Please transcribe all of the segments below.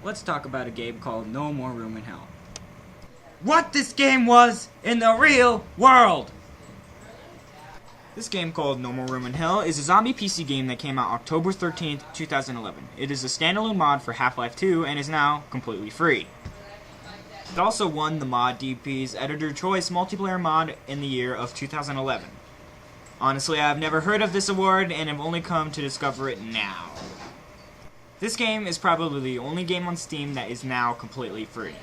let's talk about a game called No More Room in Hell. What this game was in the real world! This game called No More Room in Hell is a zombie PC game that came out October 13th, 2011. It is a standalone mod for Half-Life 2 and is now completely free. It also won the ModDB's Editor Choice Multiplayer Mod in the year of 2011. Honestly, I've never heard of this award and have only come to discover it now. This game is probably the only game on Steam that is now completely free.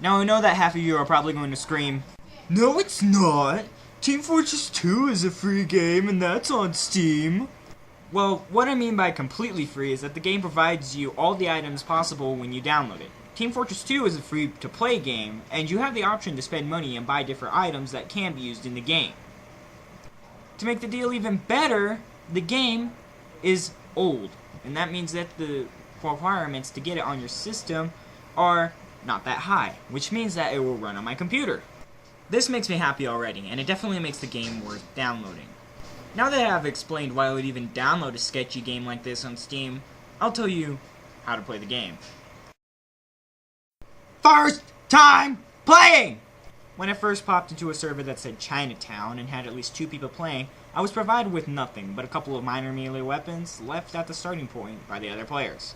Now I know that half of you are probably going to scream, "No, it's not! Team Fortress 2 is a free game and that's on Steam." Well, what I mean by completely free is that the game provides you all the items possible when you download it. Team Fortress 2 is a free-to-play game, and you have the option to spend money and buy different items that can be used in the game. To make the deal even better, the game is old, and that means that the requirements to get it on your system are not that high, which means that it will run on my computer. This makes me happy already, and it definitely makes the game worth downloading. Now that I've explained why I would even download a sketchy game like this on Steam, I'll tell you how to play the game. First time playing! When I first popped into a server that said Chinatown and had at least 2 people playing, I was provided with nothing but a couple of minor melee weapons left at the starting point by the other players.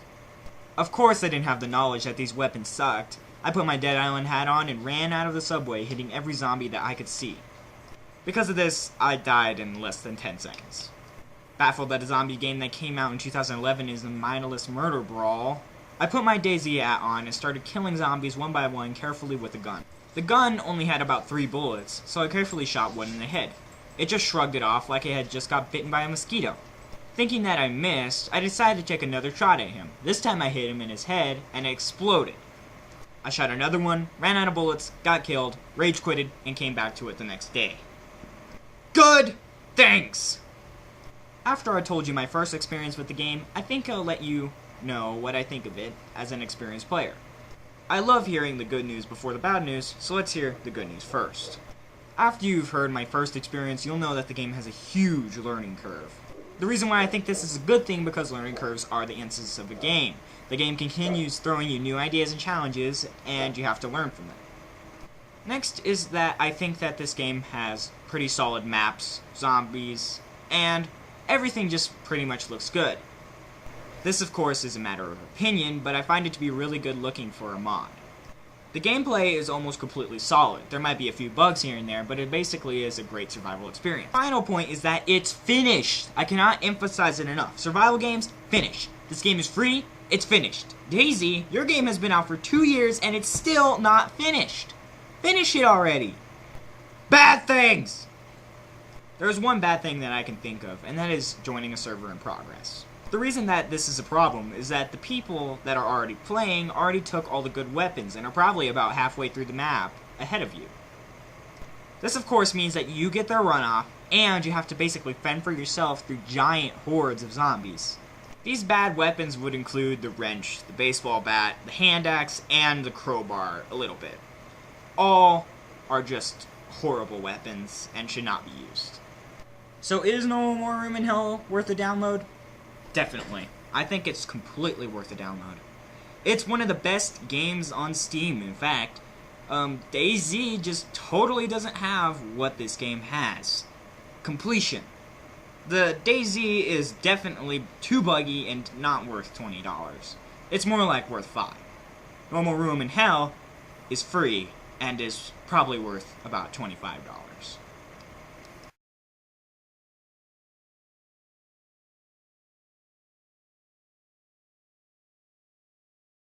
Of course I didn't have the knowledge that these weapons sucked. I put my Dead Island hat on and ran out of the subway, hitting every zombie that I could see. Because of this, I died in less than 10 seconds. Baffled that a zombie game that came out in 2011 is a mindless murder brawl, I put my DayZ hat on and started killing zombies one by one carefully with a gun. The gun only had about 3 bullets, so I carefully shot one in the head. It just shrugged it off like it had just got bitten by a mosquito. Thinking that I missed, I decided to take another shot at him. This time I hit him in his head, and it exploded. I shot another one, ran out of bullets, got killed, rage quitted, and came back to it the next day. Good! Thanks! After I told you my first experience with the game, I think I'll let you know what I think of it as an experienced player. I love hearing the good news before the bad news, so let's hear the good news first. After you've heard my first experience, you'll know that the game has a huge learning curve. The reason why I think this is a good thing because learning curves are the essence of a game. The game continues throwing you new ideas and challenges, and you have to learn from them. Next is that I think that this game has pretty solid maps, zombies, and everything just pretty much looks good. This of course is a matter of opinion, but I find it to be really good looking for a mod. The gameplay is almost completely solid. There might be a few bugs here and there, but it basically is a great survival experience. Final point is that it's finished. I cannot emphasize it enough. Survival games, finished. This game is free, it's finished. DayZ, your game has been out for 2 years and it's still not finished. Finish it already. Bad things! There's one bad thing that I can think of, and that is joining a server in progress. The reason that this is a problem is that the people that are already playing already took all the good weapons and are probably about halfway through the map ahead of you. This of course means that you get their runoff, and you have to basically fend for yourself through giant hordes of zombies. These bad weapons would include the wrench, the baseball bat, the hand axe, and the crowbar a little bit. All are just horrible weapons and should not be used. So is No More Room in Hell worth a download? Definitely. I think it's completely worth a download. It's one of the best games on Steam, in fact. DayZ just totally doesn't have what this game has. Completion. The DayZ is definitely too buggy and not worth $20. It's more like worth $5. No More Room in Hell is free and is probably worth about $25.